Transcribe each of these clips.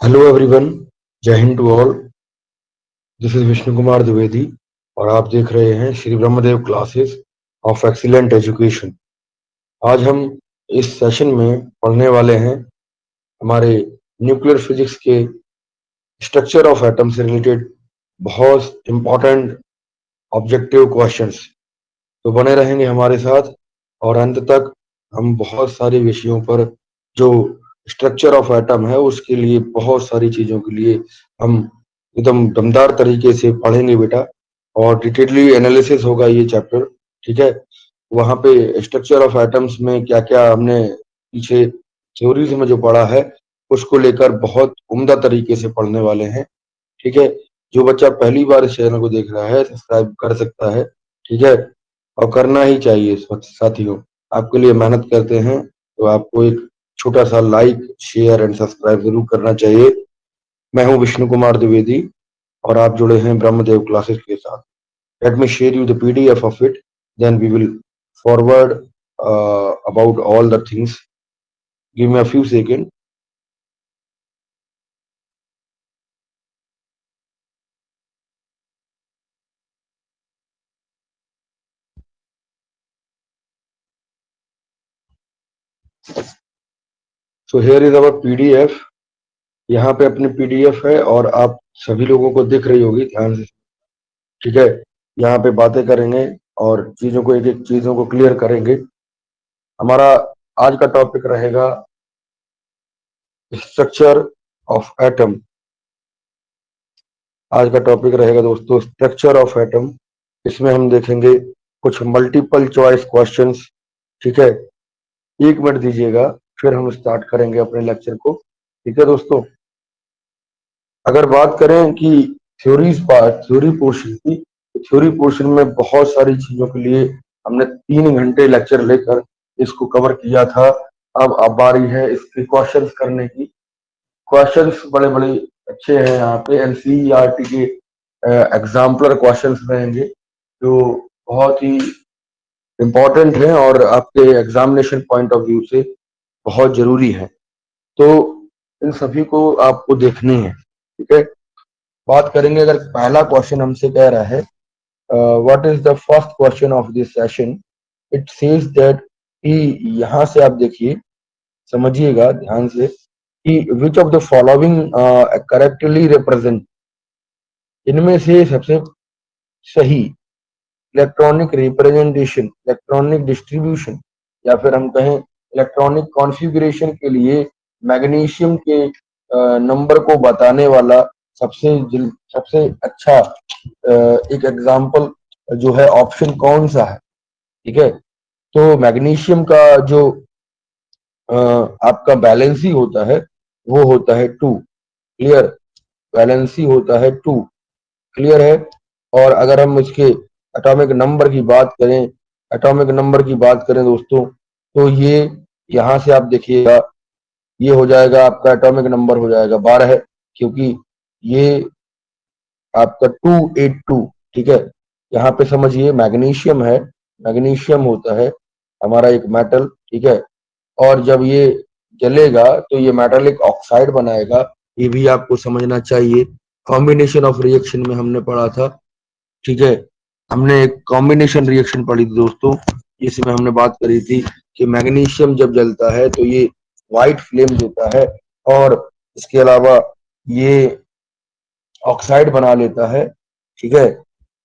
Hello everyone, जय हिंद to all. This is Vishnu Kumar Dwivedi और आप देख रहे हैं Shri Brahmdev classes of excellent education. आज हम इस सेशन में पढ़ने वाले हैं हमारे न्यूक्लियर फिजिक्स के स्ट्रक्चर ऑफ एटम से रिलेटेड बहुत इंपॉर्टेंट ऑब्जेक्टिव क्वेश्चंस। तो बने रहेंगे हमारे साथ और अंत तक हम बहुत सारे विषयों पर जो स्ट्रक्चर ऑफ एटम है उसके लिए बहुत सारी चीजों के लिए हम एकदम दमदार तरीके से पढ़ेंगे बेटा। और डिटेलली एनालिसिस होगा ये चैप्टर, ठीक है। वहां पे स्ट्रक्चर ऑफ एटम्स में क्या क्या हमने पीछे थ्योरीज में जो पढ़ा है उसको लेकर बहुत उम्दा तरीके से पढ़ने वाले हैं, ठीक है। जो बच्चा पहली बार इस चैनल को देख रहा है सब्सक्राइब कर सकता है, ठीक है। और करना ही चाहिए साथियों, आपके लिए मेहनत करते हैं तो आपको एक छोटा सा लाइक शेयर एंड सब्सक्राइब जरूर करना चाहिए। मैं हूं विष्णु कुमार द्विवेदी और आप जुड़े हैं ब्रह्मदेव क्लासेस के साथ। Let me share you the PDF of it, then we will forward about all the things. Give me a few second. So here is our PDF. यहाँ पे अपनी पीडीएफ है और आप सभी लोगों को दिख रही होगी, ध्यान से, ठीक है। यहाँ पे बातें करेंगे और चीजों को एक एक चीजों को क्लियर करेंगे। हमारा आज का टॉपिक रहेगा स्ट्रक्चर ऑफ एटम। आज का टॉपिक रहेगा दोस्तों स्ट्रक्चर ऑफ एटम। इसमें हम देखेंगे कुछ मल्टीपल चॉइस क्वेश्चंस, ठीक है। 1 मिनट दीजिएगा, फिर हम स्टार्ट करेंगे अपने लेक्चर को, ठीक है दोस्तों। अगर बात करें कि थ्योरी पोर्शन की, थ्योरी पोर्शन में बहुत सारी चीजों के लिए हमने 3 घंटे लेक्चर लेकर इसको कवर किया था। अब बारी है इसके क्वेश्चंस करने की। क्वेश्चंस बड़े बड़े अच्छे हैं, यहाँ पे एनसीईआरटी के एग्जाम्पलर क्वेश्चंस रहेंगे जो बहुत ही इंपॉर्टेंट है और आपके एग्जामिनेशन पॉइंट ऑफ व्यू से बहुत जरूरी है। तो इन सभी को आपको देखनी है, ठीक है। बात करेंगे, अगर पहला क्वेश्चन हमसे कह रहा है what is the first question of this session, it says that कि यहाँ से आप देखिए, समझिएगा ध्यान से कि विच of the following correctly represent, इनमें से सबसे सही इलेक्ट्रॉनिक रिप्रेजेंटेशन, इलेक्ट्रॉनिक डिस्ट्रीब्यूशन या फिर हम कहें इलेक्ट्रॉनिक कॉन्फ़िगरेशन के लिए मैग्नीशियम के नंबर को बताने वाला सबसे अच्छा एक एग्जाम्पल जो है ऑप्शन कौन सा है, ठीक है। तो मैग्नीशियम का जो आपका बैलेंसी होता है वो होता है 2, क्लियर। बैलेंसी होता है 2, क्लियर है। और अगर हम इसके एटॉमिक नंबर की बात करें, एटॉमिक नंबर की बात करें दोस्तों, तो ये यहाँ से आप देखिएगा, ये हो जाएगा आपका एटॉमिक नंबर हो जाएगा 12 है, क्योंकि ये आपका 282, ठीक है। यहाँ पे समझिए मैग्नीशियम है, मैग्नीशियम होता है हमारा एक मेटल, ठीक है। और जब ये जलेगा तो ये मेटल एक ऑक्साइड बनाएगा, ये भी आपको समझना चाहिए। कॉम्बिनेशन ऑफ रिएक्शन में हमने पढ़ा था, ठीक है। हमने एक कॉम्बिनेशन रिएक्शन पढ़ी थी दोस्तों, इसमें हमने बात करी थी कि मैग्नीशियम जब जलता है तो ये व्हाइट फ्लेम देता है और इसके अलावा ये ऑक्साइड बना लेता है, ठीक है।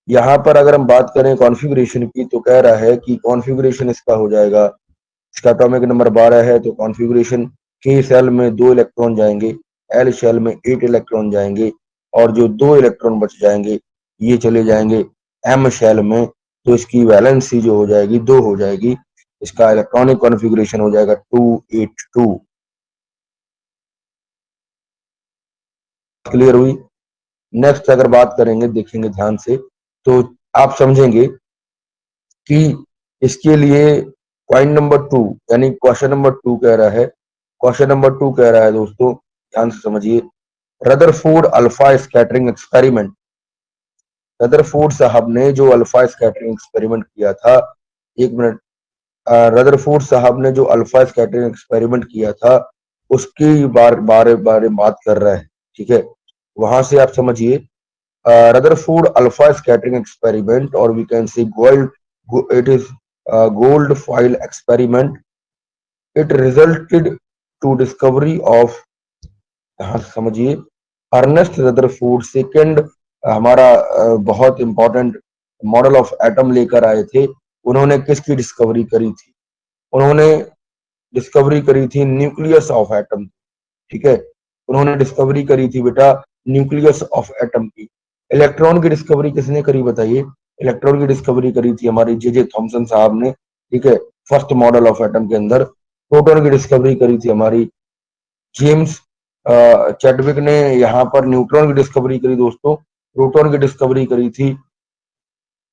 यहाँ पर अगर हम बात करें कॉन्फ़िगरेशन की तो कह रहा है कि कॉन्फ़िगरेशन इसका हो जाएगा, इसका एटॉमिक नंबर 12 है तो कॉन्फ़िगरेशन के सेल में 2 इलेक्ट्रॉन जाएंगे, एल शेल में 8 इलेक्ट्रॉन जाएंगे और जो 2 इलेक्ट्रॉन बच जाएंगे ये चले जाएंगे एम शेल में। तो इसकी वैलेंसी जो हो जाएगी 2 हो जाएगी, इसका इलेक्ट्रॉनिक कॉन्फ़िगरेशन हो जाएगा 282। क्लियर हुई। नेक्स्ट अगर बात करेंगे, देखेंगे ध्यान से तो आप समझेंगे कि इसके लिए पॉइंट नंबर 2 यानी क्वेश्चन नंबर 2 कह रहा है, क्वेश्चन नंबर 2 कह रहा है दोस्तों, ध्यान से समझिए, Rutherford alpha scattering experiment. Rutherford साहब ने जो अल्फा स्कैटरिंग एक्सपेरिमेंट किया था, 1 मिनट, रदरफोर्ड साहब ने जो अल्फा स्कैटरिंग एक्सपेरिमेंट किया था उसकी बारे बारे बात कर रहा है, ठीक है, वहां से आप समझिए रदरफोर्ड अल्फा स्कैटरिंग एक्सपेरिमेंट, और we can see gold, it is gold foil experiment, it resulted to discovery of, हाँ समझिए, अर्नेस्ट रदरफोर्ड सेकंड हमारा बहुत इंपॉर्टेंट मॉडल ऑफ एटम लेकर आए थे। उन्होंने किसकी डिस्कवरी करी थी? उन्होंने डिस्कवरी करी थी न्यूक्लियस ऑफ एटम, ठीक है, उन्होंने डिस्कवरी करी थी बेटा न्यूक्लियस ऑफ एटम की। इलेक्ट्रॉन की डिस्कवरी किसने करी बताइए? इलेक्ट्रॉन की डिस्कवरी करी थी हमारी जे थॉमसन साहब ने, ठीक है, फर्स्ट मॉडल ऑफ एटम के अंदर। प्रोटॉन की डिस्कवरी करी थी हमारी जेम्स चैडविक ने। यहाँ पर न्यूट्रॉन की डिस्कवरी करी दोस्तों, प्रोटॉन की डिस्कवरी करी थी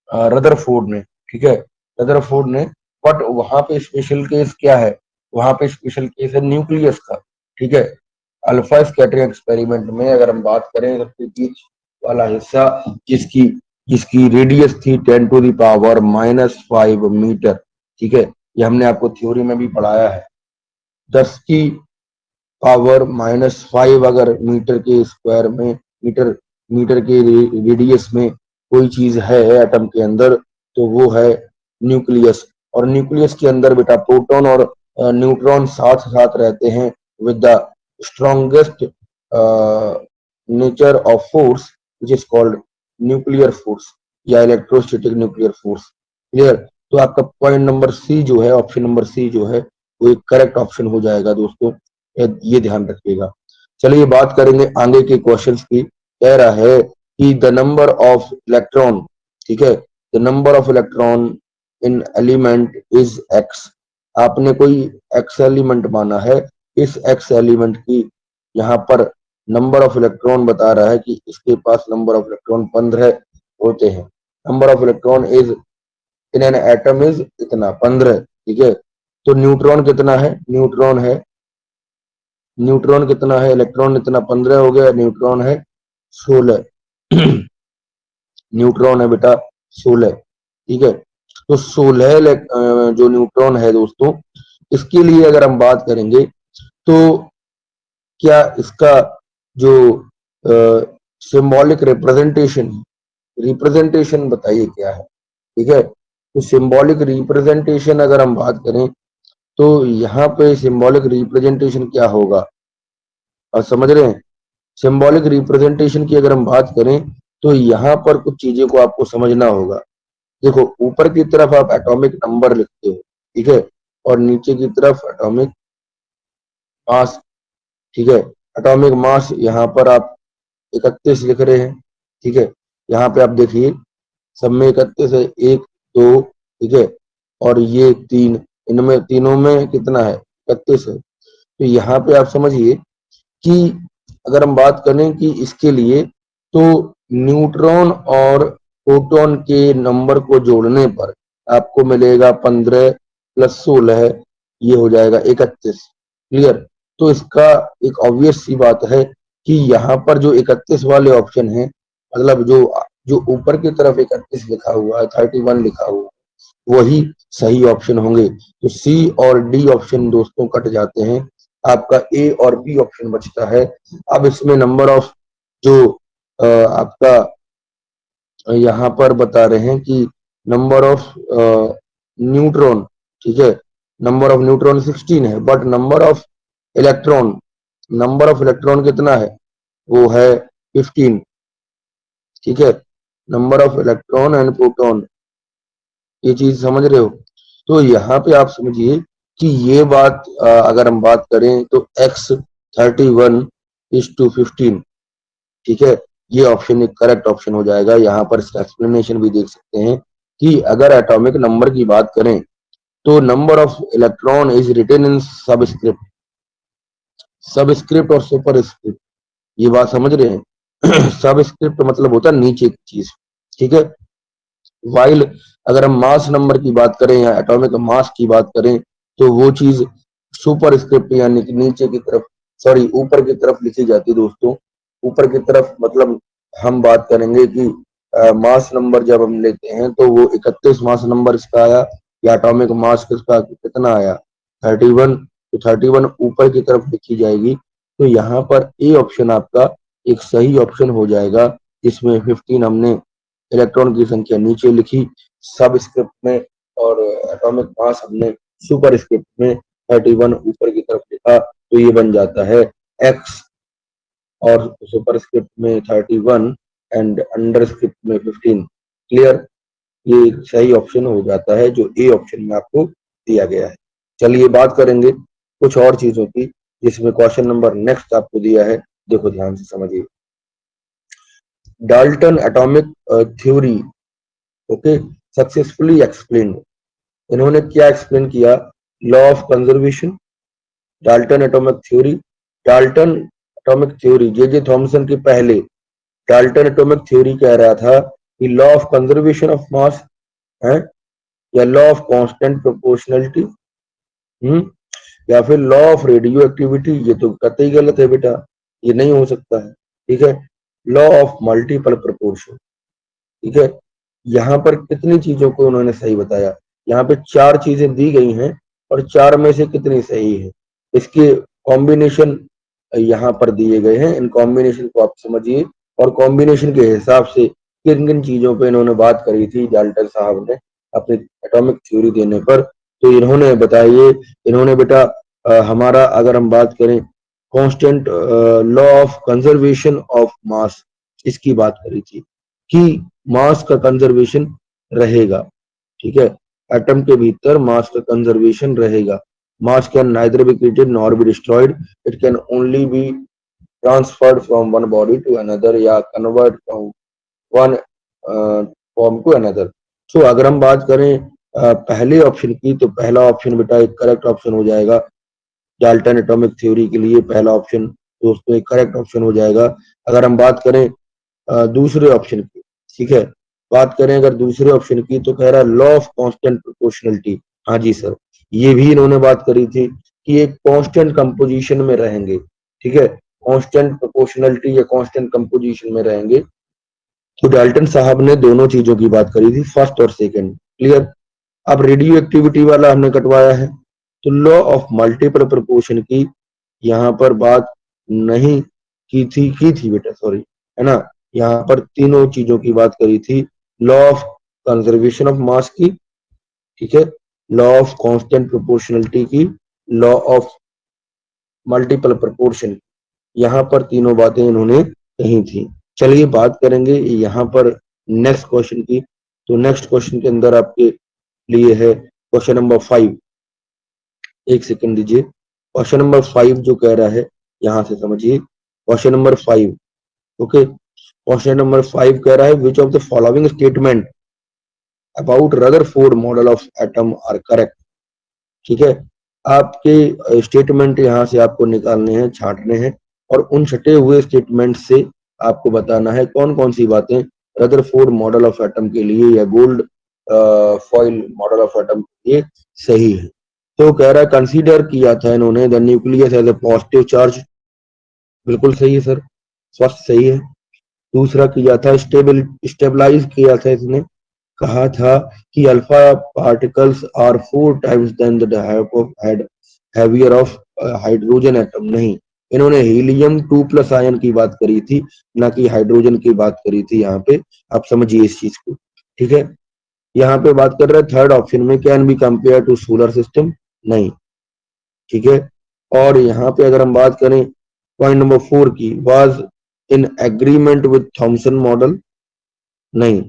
रदरफोर्ड ने, ठीक है, रदरफोर्ड ने। बट वहां पे स्पेशल केस क्या है? वहां पे स्पेशल केस है न्यूक्लियस का, ठीक है। अल्फा स्कैटरिंग एक्सपेरिमेंट में अगर हम बात करें, सबसे बीच वाला हिस्सा जिसकी जिसकी रेडियस थी 10⁻⁻5 मीटर, ठीक है, ये हमने आपको थ्योरी में भी पढ़ाया है। 10⁻⁻5 अगर मीटर के स्क्वायर में, मीटर मीटर के रेडियस में कोई चीज है एटम के अंदर, तो वो है न्यूक्लियस। और न्यूक्लियस के अंदर बेटा प्रोटॉन और न्यूट्रॉन साथ साथ रहते हैं with the strongest nature of force which is called nuclear force या इलेक्ट्रोस्टैटिक न्यूक्लियर फोर्स। क्लियर? तो आपका पॉइंट नंबर सी जो है, ऑप्शन नंबर सी जो है, वो एक करेक्ट ऑप्शन हो जाएगा दोस्तों, ये ध्यान रखिएगा। चलिए बात करेंगे आगे के क्वेश्चंस की। कह रहा है कि द नंबर ऑफ इलेक्ट्रॉन, ठीक है, the number of electron in element is x. आपने कोई एक्स एलिमेंट माना है, इस एक्स एलिमेंट की यहाँ पर नंबर ऑफ इलेक्ट्रॉन बता रहा है कि इसके पास नंबर ऑफ इलेक्ट्रॉन 15 होते हैं। Number of electron is in an atom is इतना 15, ठीक है। तो न्यूट्रॉन कितना है? न्यूट्रॉन कितना है? इलेक्ट्रॉन इतना 15 हो गया, न्यूट्रॉन है 16। न्यूट्रॉन है बेटा 16, ठीक है। तो 16 जो न्यूट्रॉन है दोस्तों, इसके लिए अगर हम बात करेंगे तो क्या इसका जो सिंबॉलिक रिप्रेजेंटेशन बताइए क्या है, ठीक है। तो सिंबॉलिक रिप्रेजेंटेशन अगर हम बात करें तो यहाँ पे सिंबॉलिक रिप्रेजेंटेशन क्या होगा, और समझ रहे हैं? सिंबॉलिक रिप्रेजेंटेशन की अगर हम बात करें तो यहाँ पर कुछ चीजें को आपको समझना होगा। देखो, ऊपर की तरफ आप एटॉमिक नंबर लिखते हो, ठीक है, और नीचे की तरफ एटॉमिक मास, ठीक है। एटॉमिक मास यहाँ पर आप 31 लिख रहे हैं, ठीक है। यहाँ पे आप देखिए सब में 31 है, 1 2, ठीक है, और ये 3, इनमें तीनों में कितना है? 31 है। तो यहाँ पे आप समझिए कि अगर हम बात करें कि इसके लिए, तो न्यूट्रॉन और प्रोटॉन के नंबर को जोड़ने पर आपको मिलेगा 15 + 16, ये हो जाएगा 31। क्लियर? तो इसका एक ऑब्वियस सी बात है कि यहाँ पर जो 31 वाले ऑप्शन है, मतलब जो जो ऊपर की तरफ 31 लिखा हुआ है, 31 लिखा हुआ है, वही सही ऑप्शन होंगे। तो सी और डी ऑप्शन दोस्तों कट जाते हैं, आपका ए और बी ऑप्शन बचता है। अब इसमें नंबर ऑफ जो आपका यहाँ पर बता रहे हैं कि नंबर ऑफ न्यूट्रॉन, ठीक है, नंबर ऑफ न्यूट्रॉन 16 है, बट नंबर ऑफ इलेक्ट्रॉन कितना है? वो है 15, ठीक है। Number of electron and proton, ये चीज समझ रहे हो? तो यहाँ पे आप समझिए कि ये बात अगर हम बात करें तो x 31:15, ठीक है, ये ऑप्शन एक करेक्ट ऑप्शन हो जाएगा। यहाँ पर इसका एक्सप्लेनेशन भी देख सकते हैं कि अगर एटॉमिक नंबर की बात करें तो number of electron is written in subscript और सुपरस्क्रिप्ट, ये बात समझ रहे हैं? सबस्क्रिप्ट मतलब होता है नीचे की चीज, ठीक है। वाइल अगर हम मास नंबर की बात करें या एटॉमिक मास की बात करें तो वो चीज सुपर स्क्रिप्ट यानी कि नीचे की तरफ, सॉरी ऊपर की तरफ लिखी जाती है दोस्तों। ऊपर की तरफ मतलब हम बात करेंगे कि मास नंबर जब हम लेते हैं तो वो 31 मास नंबर इसका आया, या एटॉमिक मास किसका कितना आया? 31। तो 31 ऊपर की तरफ लिखी जाएगी। तो यहाँ पर ए ऑप्शन आपका एक सही ऑप्शन हो जाएगा, जिसमें 15 हमने इलेक्ट्रॉन की संख्या नीचे लिखी सब स्क्रिप्ट में, और एटॉमिक मास हमने सुपर स्क्रिप्ट में 31 ऊपर की तरफ लिखा, तो ये बन जाता है x, और सुपर स्क्रिप्ट में 31 एंड अंडर स्क्रिप्ट में 15। क्लियर? ये एक सही ऑप्शन हो जाता है जो ए ऑप्शन में आपको दिया गया है। चलिए बात करेंगे कुछ और चीजों की, जिसमें क्वेश्चन नंबर नेक्स्ट आपको दिया है, देखो ध्यान से समझिए। Dalton atomic theory, okay, successfully explained. इन्होंने क्या एक्सप्लेन किया? Law of conservation, Dalton atomic theory. Dalton atomic theory J J Thomson के पहले डाल्टन एटॉमिक थ्योरी कह रहा था कि law of conservation of mass है, या लॉ ऑफ कांस्टेंट प्रोपोर्शनलिटी, या फिर लॉ ऑफ रेडियो एक्टिविटी। ये तो कतई गलत है बेटा, ये नहीं हो सकता है। ठीक है, लॉ ऑफ मल्टीपल प्रोपोर्शन। ठीक है, यहाँ पर कितनी चीजों को उन्होंने सही बताया? यहाँ पे 4 चीजें दी गई हैं, और 4 में से कितनी सही है, इसके कॉम्बिनेशन यहाँ पर दिए गए हैं। इन कॉम्बिनेशन को आप समझिए, और कॉम्बिनेशन के हिसाब से किन किन चीजों पे इन्होंने बात करी थी डाल्टन साहब ने अपनी एटॉमिक थ्योरी देने पर। तो इन्होंने बताइए, इन्होंने बेटा हमारा अगर हम बात करें constant law of conservation of mass, इसकी बात करी थी कि मास का कंजर्वेशन रहेगा। ठीक है, एटम के भीतर मास का कंजर्वेशन रहेगा। Mass can neither be created nor be destroyed, it can only be transferred from one body to another, या convert from one form to another. So अगर हम बात करें पहले ऑप्शन की, तो पहला ऑप्शन बेटा एक करेक्ट ऑप्शन हो जाएगा। डाल्टन एटॉमिक थ्योरी के लिए पहला ऑप्शन दोस्तों एक करेक्ट ऑप्शन हो जाएगा। अगर हम बात करें दूसरे ऑप्शन की, ठीक है, बात करें अगर दूसरे ऑप्शन की, तो कह रहा है लॉ ऑफ कांस्टेंट प्रोपोर्शनलिटी। हाँ जी सर, ये भी इन्होंने बात करी थी कि एक कांस्टेंट कंपोजिशन में रहेंगे। ठीक है, कांस्टेंट प्रोपोर्शनलिटी या कांस्टेंट कंपोजिशन में रहेंगे। तो डाल्टन साहब ने दोनों चीजों की बात करी थी, फर्स्ट और सेकंड। क्लियर? अब रेडियो एक्टिविटी वाला हमने कटवाया है, तो लॉ ऑफ मल्टीपल प्रोपोर्शन की यहाँ पर बात नहीं की थी बेटा, सॉरी, है ना। यहाँ पर तीनों चीजों की बात करी थी, law of conservation of mass की, ठीक है, लॉ ऑफ कांस्टेंट प्रोपोर्शनलिटी की, लॉ ऑफ मल्टीपल प्रोपोर्शन, यहाँ पर तीनों बातें इन्होंने कही थी। चलिए बात करेंगे यहाँ पर नेक्स्ट क्वेश्चन की। तो नेक्स्ट क्वेश्चन के अंदर आपके लिए है क्वेश्चन नंबर 5। एक सेकंड दीजिए। क्वेश्चन नंबर 5 जो कह रहा है, यहां से समझिए question number 5। Okay, question number 5 कह रहा है which of the following statement about Rutherford model of atom are correct. ठीक है, आपके स्टेटमेंट यहाँ से आपको निकालने हैं, छांटने हैं, और उन छटे हुए स्टेटमेंट से आपको बताना है कौन कौन सी बातें रदरफोर्ड मॉडल ऑफ एटम के लिए या gold foil model of atom के लिए सही है। तो कह रहा है कंसीडर किया था इन्होंने the nucleus as a positive charge, बिल्कुल सही है सर, स्पष्ट सही है। दूसरा किया था स्टेबलाइज किया था, इसने कहा था कि alpha particles are 4 times than the heavier of hydrogen atom. नहीं, इन्होंने हीलियम 2+ आयन की बात करी थी, ना कि हाइड्रोजन की बात करी थी। यहाँ पे आप समझिए इस चीज को। ठीक है, यहाँ पे बात कर रहे हैं थर्ड ऑप्शन में, can be compare to solar system. नहीं, ठीक है। और यहाँ पे अगर हम बात करें पॉइंट नंबर 4 की, was in agreement with Thompson model. नहीं,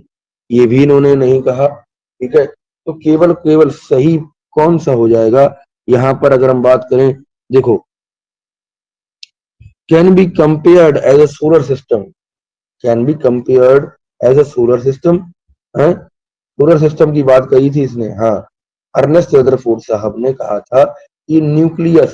ये भी इन्होंने नहीं कहा। ठीक है, तो केवल केवल सही कौन सा हो जाएगा यहाँ पर अगर हम बात करें, देखो, can be compared as a solar system, can be compared as a solar system है, सोलर सिस्टम की बात कही थी इसने। हाँ, अर्नेस्ट रदरफोर्ड साहब ने कहा था कि न्यूक्लियस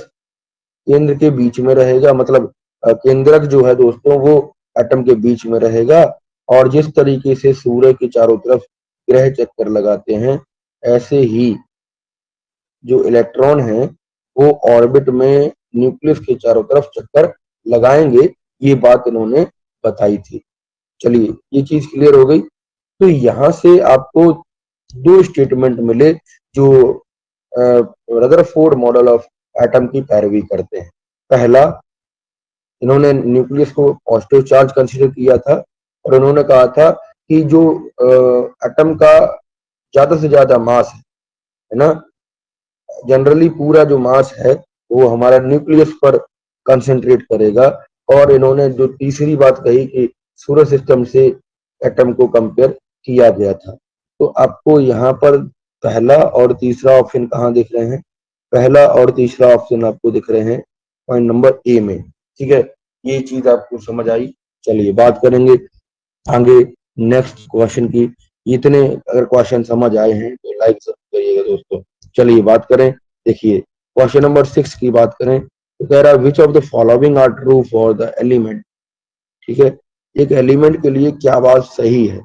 केंद्र के बीच में रहेगा, मतलब केंद्रक जो है दोस्तों वो एटम के बीच में रहेगा, और जिस तरीके से सूर्य के चारों तरफ ग्रह चक्कर लगाते हैं, ऐसे ही जो इलेक्ट्रॉन है वो ऑर्बिट में न्यूक्लियस के चारों तरफ चक्कर लगाएंगे। ये बात इन्होंने बताई थी। चलिए, ये चीज क्लियर हो गई। तो यहां से आपको 2 स्टेटमेंट मिले जो रदरफोर्ड मॉडल ऑफ एटम की पैरवी करते हैं। पहला, इन्होंने न्यूक्लियस को पॉजिटिव चार्ज कंसीडर किया था और उन्होंने कहा था कि जो एटम का ज्यादा से ज्यादा मास है ना, जनरली पूरा जो मास है वो हमारा न्यूक्लियस पर कंसंट्रेट करेगा। और इन्होंने जो तीसरी बात कही कि सूर्य सिस्टम से एटम को कंपेयर किया गया था। तो आपको यहाँ पर पहला और तीसरा ऑप्शन कहाँ दिख रहे हैं? पहला और तीसरा ऑप्शन आपको दिख रहे हैं पॉइंट नंबर ए में। ठीक है, ये चीज आपको समझ आई। चलिए बात करेंगे आगे नेक्स्ट क्वेश्चन की। इतने अगर क्वेश्चन समझ आए हैं तो लाइक जरूर करिएगा दोस्तों। चलिए बात करें, देखिए क्वेश्चन नंबर 6 की बात करें तो कह रहा है which of the following are true for the element. ठीक है, एक एलिमेंट के लिए क्या बात सही है?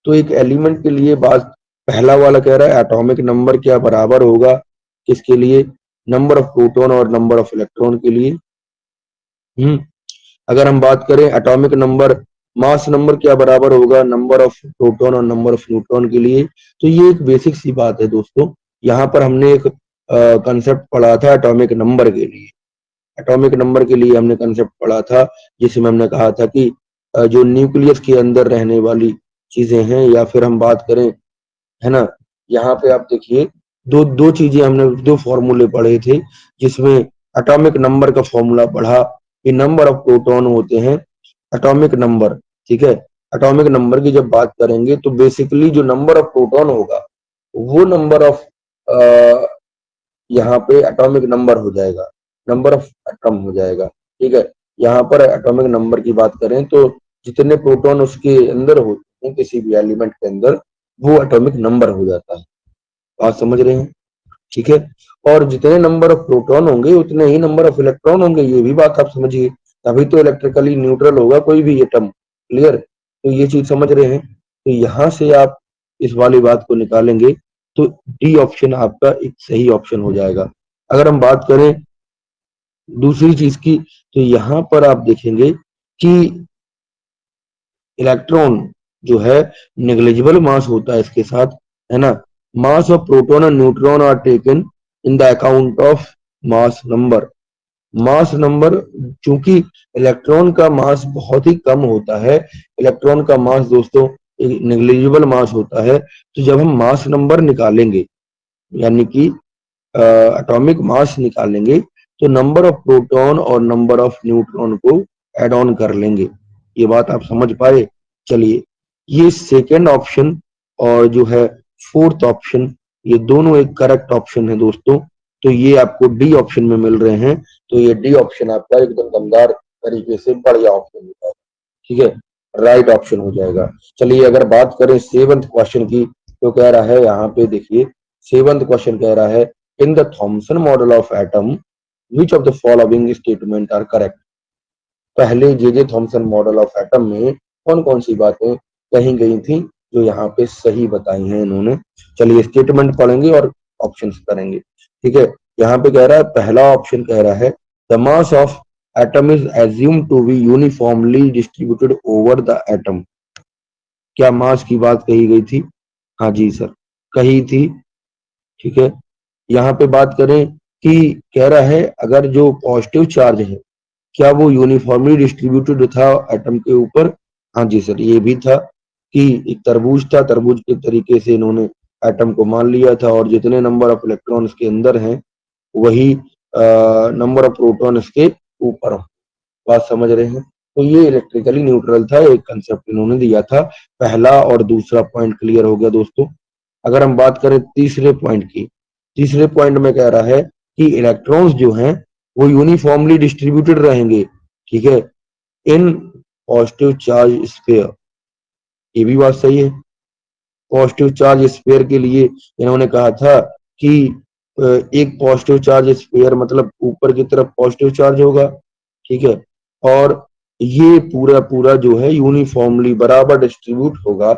तो एक एलिमेंट के लिए बात, पहला वाला कह रहा है एटॉमिक नंबर क्या बराबर होगा किसके लिए? नंबर ऑफ प्रोटॉन और नंबर ऑफ इलेक्ट्रॉन के लिए। अगर हम बात करें एटॉमिक नंबर, मास नंबर क्या बराबर होगा नंबर ऑफ प्रोटॉन और नंबर ऑफ न्यूट्रॉन के लिए। तो ये एक बेसिक सी बात है दोस्तों। यहाँ पर हमने एक कंसेप्ट पढ़ा था एटॉमिक नंबर के लिए। एटॉमिक नंबर के लिए हमने कंसेप्ट पढ़ा था जिसमें हमने कहा था कि जो न्यूक्लियस के अंदर रहने वाली चीजें हैं, या फिर हम बात करें, है ना, यहाँ पे आप देखिए दो दो चीजें हमने, दो फॉर्मूले पढ़े थे जिसमें एटॉमिक नंबर का फॉर्मूला पढ़ा कि नंबर ऑफ प्रोटॉन होते हैं एटॉमिक नंबर। ठीक है, एटॉमिक नंबर की जब बात करेंगे तो बेसिकली जो नंबर ऑफ प्रोटॉन होगा वो नंबर ऑफ यहाँ पे एटॉमिक नंबर हो जाएगा, नंबर ऑफ एटम हो जाएगा। ठीक है, यहाँ पर एटॉमिक नंबर की बात करें तो जितने प्रोटॉन उसके अंदर होते हैं किसी भी एलिमेंट के अंदर वो एटॉमिक नंबर हो जाता है। बात समझ रहे हैं? ठीक है, और जितने नंबर ऑफ प्रोटॉन होंगे उतने ही नंबर ऑफ इलेक्ट्रॉन होंगे, ये भी बात आप समझिए, तभी तो इलेक्ट्रिकली न्यूट्रल होगा कोई भी एटम। क्लियर? तो ये चीज समझ रहे हैं? तो यहां से आप इस वाली बात को निकालेंगे तो डी ऑप्शन आपका एक सही ऑप्शन हो जाएगा। अगर हम बात करें दूसरी चीज की तो यहाँ पर आप देखेंगे कि इलेक्ट्रॉन जो है नेग्लिजिबल मास होता है इसके साथ, है ना। मास ऑफ प्रोटॉन और neutron are taken in the account of mass number. Mass number, चूंकि इलेक्ट्रॉन का मास बहुत ही कम होता है, इलेक्ट्रॉन का मास दोस्तों एक नेग्लिजिबल मास होता है, तो जब हम मास नंबर निकालेंगे यानी कि एटॉमिक मास निकालेंगे तो नंबर ऑफ प्रोटॉन और नंबर ऑफ न्यूट्रॉन को ऐड ऑन कर लेंगे। ये बात आप समझ पाए? चलिए, ये सेकेंड ऑप्शन और जो है फोर्थ ऑप्शन, ये दोनों एक करेक्ट ऑप्शन है दोस्तों। तो ये आपको डी ऑप्शन में मिल रहे हैं। तो ये डी ऑप्शन आपका एकदम दमदार तरीके से बढ़िया ऑप्शन हो जाएगा। ठीक है, राइट ऑप्शन हो जाएगा। चलिए अगर बात करें सेवंथ क्वेश्चन की तो कह रहा है यहाँ पे देखिए, सेवंथ क्वेश्चन कह रहा है in the Thomson model of atom which of the following statement are correct. पहले J Thomson model of atom में कौन कौन सी बातें कही गई थी जो यहाँ पे सही बताई हैं इन्होंने। चलिए स्टेटमेंट पढ़ेंगे और ऑप्शंस करेंगे। ठीक है, यहाँ पे कह रहा है, पहला ऑप्शन कह रहा है the mass of atom is assume to be uniformly distributed over the atom. क्या मास की बात कही गई थी? हाँ जी सर, कही थी। ठीक है, यहाँ पे बात करें कि कह रहा है अगर जो पॉजिटिव चार्ज है क्या वो यूनिफॉर्मली डिस्ट्रीब्यूटेड था एटम के ऊपर। हाँ जी सर, ये भी था कि एक तरबूज था, तरबूज के तरीके से इन्होंने एटम को मान लिया था और जितने नंबर ऑफ इलेक्ट्रॉन्स के अंदर हैं वही नंबर ऑफ प्रोटॉन इसके ऊपर हो। बात समझ रहे हैं? तो ये इलेक्ट्रिकली न्यूट्रल था, एक कंसेप्ट इन्होंने दिया था। पहला और दूसरा पॉइंट क्लियर हो गया दोस्तों। अगर हम बात करें तीसरे पॉइंट की, तीसरे पॉइंट में कह रहा है कि इलेक्ट्रॉन्स जो हैं वो यूनिफॉर्मली डिस्ट्रीब्यूटेड रहेंगे। ठीक है, इन पॉजिटिव चार्ज स्फीयर, ये भी बात सही है। पॉजिटिव चार्ज स्फीयर के लिए इन्होंने कहा था कि एक पॉजिटिव चार्ज स्फीयर मतलब ऊपर की तरफ पॉजिटिव चार्ज होगा। ठीक है, और ये पूरा पूरा जो है यूनिफॉर्मली बराबर डिस्ट्रीब्यूट होगा।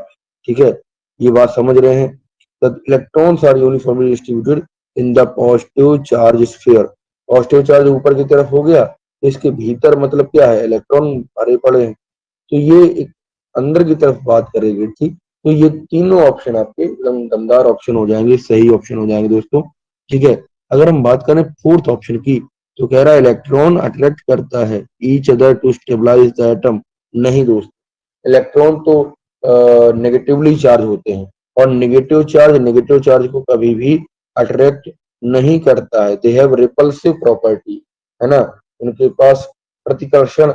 ठीक है, ये बात समझ रहे हैं? The electrons are uniformly distributed in the positive charge sphere. Positive charge ऊपर की तरफ हो गया तो इसके भीतर मतलब क्या है, इलेक्ट्रॉन भरे पड़े हैं, तो ये एक अंदर की तरफ बात करेगी। ठीक, तो ये तीनों ऑप्शन आपके एकदम दमदार ऑप्शन हो जाएंगे, सही ऑप्शन हो जाएंगे दोस्तों। ठीक है, अगर हम बात करें फोर्थ ऑप्शन की तो कह रहा है इलेक्ट्रॉन अट्रैक्ट करता है each other to stabilize the atom. नहीं दोस्त, इलेक्ट्रॉन तो नेगेटिवली चार्ज होते हैं और नेगेटिव चार्ज को कभी भी अट्रैक्ट नहीं करता है। दे हैव रिपल्सिव प्रॉपर्टी, है ना, उनके पास प्रतिकर्षण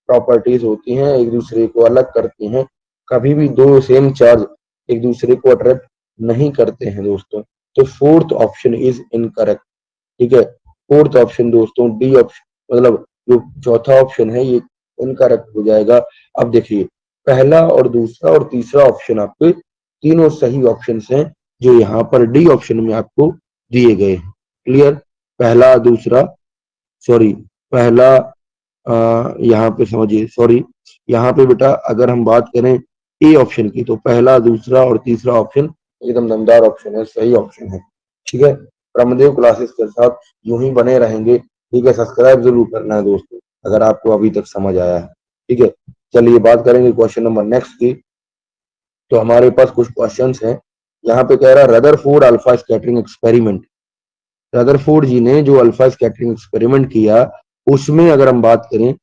प्रॉपर्टीज होती हैं, एक दूसरे को अलग करती हैं। कभी भी दो सेम चार्ज एक दूसरे को अट्रैक्ट नहीं करते हैं दोस्तों। तो फोर्थ ऑप्शन इज इनकरेक्ट। ठीक है, फोर्थ ऑप्शन दोस्तों डी ऑप्शन, मतलब जो चौथा ऑप्शन है ये इनकरेक्ट हो जाएगा। अब देखिए, पहला और दूसरा और तीसरा ऑप्शन आपके तीनों सही ऑप्शन हैं जो यहाँ पर डी ऑप्शन में आपको दिए गए हैं। क्लियर, पहला दूसरा, सॉरी पहला, यहाँ पे समझिए, सॉरी यहाँ पे बेटा अगर हम बात करें ए ऑप्शन की तो पहला दूसरा और तीसरा ऑप्शन एकदम दमदार ऑप्शन है, सही ऑप्शन है। ठीक है, ब्रह्मदेव क्लासेस के साथ यूं ही बने रहेंगे। ठीक है, सब्सक्राइब जरूर करना है दोस्तों अगर आपको अभी तक समझ आया है। ठीक है, चलिए बात करेंगे क्वेश्चन नंबर नेक्स्ट की। तो हमारे पास कुछ क्वेश्चंस हैं। यहाँ पे कह रहा है Rutherford alpha scattering experiment. Rutherford ji ने जो अल्फा स्कैटरिंग एक्सपेरिमेंट किया उसमें अगर हम बात करें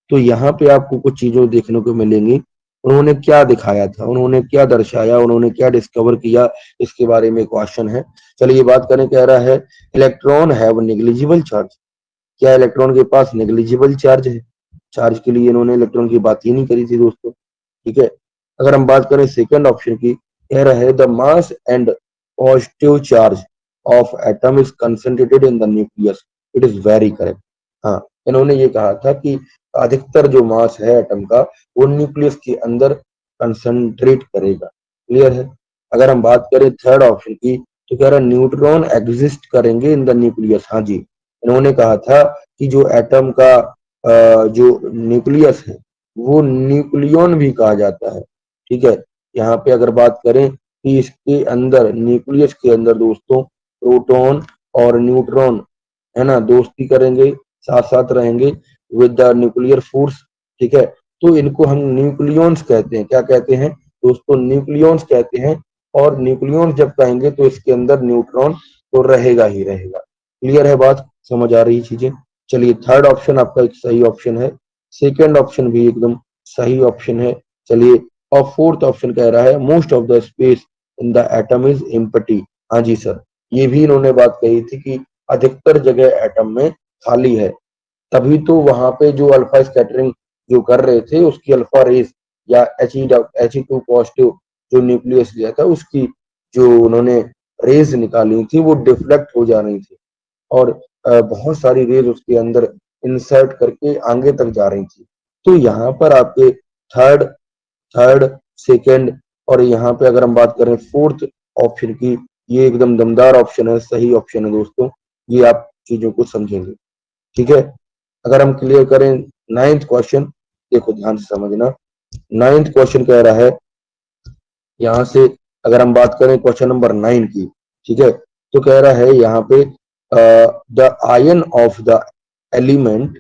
तो यहाँ पे आपको कुछ चीजों देखने को मिलेंगी। उन्होंने क्या दिखाया था, उन्होंने क्या दर्शाया, उन्होंने क्या डिस्कवर किया, इसके बारे में क्वेश्चन है। चलिए बात करें, कह रहा है इलेक्ट्रॉन हैव नेग्लिजिबल चार्ज। क्या इलेक्ट्रॉन के पास नेग्लिजिबल चार्ज है? चार्ज के लिए इन्होंने इलेक्ट्रॉन की बात ही नहीं करी थी दोस्तों। ठीक है, अगर हम बात करें सेकंड ऑप्शन की, कह रहा है the mass and positive charge of atom is concentrated in the nucleus. It is very correct. हाँ, इन्होंने ये कहा था कि अधिकतर जो मास है एटम का वो न्यूक्लियस के अंदर कंसंट्रेट करेगा। क्लियर है। अगर हम बात करें थर्ड ऑप्शन की तो कह रहा है न्यूट्रॉन एग्जिस्ट करेंगे इन द न्यूक्लियस। हाँ जी, इन्होंने कहा था कि जो एटम का जो न्यूक्लियस है वो न्यूक्लियन भी कहा जाता है। ठीक है, यहाँ पे अगर बात करें कि इसके अंदर न्यूक्लियस के अंदर दोस्तों प्रोटॉन और न्यूट्रॉन, है ना, दोस्ती करेंगे, साथ साथ रहेंगे विद द न्यूक्लियर फोर्स। ठीक है, तो इनको हम न्यूक्लियंस कहते हैं। क्या कहते हैं दोस्तों? न्यूक्लियंस कहते हैं। और न्यूक्लियंस जब कहेंगे तो इसके अंदर न्यूट्रॉन तो रहेगा ही रहेगा। क्लियर है बात, समझ आ रही चीजें? चलिए, थर्ड ऑप्शन आपका एक सही ऑप्शन है, सेकंड ऑप्शन भी एकदम सही ऑप्शन है। चलिए, और फोर्थ ऑप्शन कह रहा है most of the space in the atom is empty. हाँ जी सर, ये भी इन्होंने बात कही थी कि अधिकतर जगह एटम में खाली है, तभी तो वहां पे जो अल्फा स्कैटरिंग जो कर रहे थे उसकी अल्फा रेस या He2 पॉजिटिव जो न्यूक्लियस लिया था उसकी जो उन्होंने रेज निकाली थी वो डिफ्लेक्ट हो जा रही थी और बहुत सारी रेज उसके अंदर इंसर्ट करके आगे तक जा रही थी। तो यहाँ पर आपके थर्ड थर्ड सेकंड और यहाँ पे अगर हम बात करें फोर्थ ऑप्शन की, ये एकदम दमदार ऑप्शन है, सही ऑप्शन है दोस्तों। ये आप चीजों को समझेंगे। ठीक है, अगर हम क्लियर करें नाइन्थ क्वेश्चन, देखो ध्यान से समझना। नाइन्थ क्वेश्चन कह रहा है, यहाँ से अगर हम बात करें क्वेश्चन नंबर 9 की, ठीक है, तो कह रहा है यहाँ पे the ion of the element,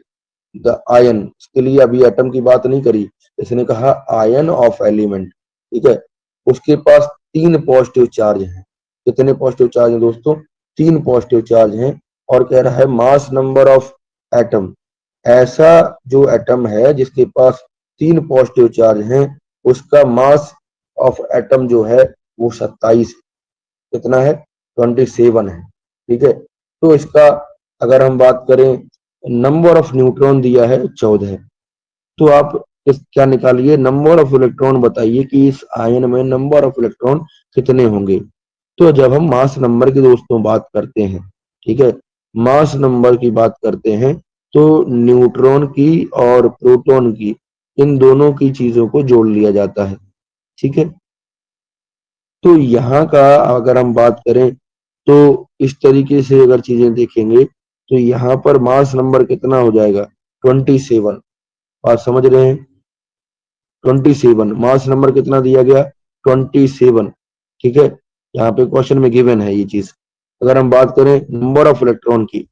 the ion, इसके लिए अभी एटम की बात नहीं करी, इसने कहा आयन ऑफ एलिमेंट। ठीक है, उसके पास 3 पॉजिटिव चार्ज हैं। कितने पॉजिटिव चार्ज हैं दोस्तों? 3 पॉजिटिव चार्ज हैं। और कह रहा है मास नंबर ऑफ एटम, ऐसा जो एटम है जिसके पास 3 पॉजिटिव चार्ज हैं उसका मास ऑफ एटम जो है वो 27, कितना है? 27 है। ठीक है, तो इसका अगर हम बात करें नंबर ऑफ न्यूट्रॉन दिया है 14। तो आप इस क्या निकालिए, नंबर ऑफ इलेक्ट्रॉन बताइए कि इस आयन में नंबर ऑफ इलेक्ट्रॉन कितने होंगे। तो जब हम मास नंबर की दोस्तों बात करते हैं, ठीक है, मास नंबर की बात करते हैं तो न्यूट्रॉन की और प्रोटॉन की, इन दोनों की चीजों को जोड़ लिया जाता है। ठीक है, तो यहाँ का अगर हम बात करें तो इस तरीके से अगर चीजें देखेंगे तो यहाँ पर मास नंबर कितना हो जाएगा? 27। बात समझ रहे हैं? 27 मास नंबर कितना दिया गया? 27। ठीक है, यहाँ पे क्वेश्चन में गिवन है ये चीज। अगर हम बात करें नंबर ऑफ इलेक्ट्रॉन की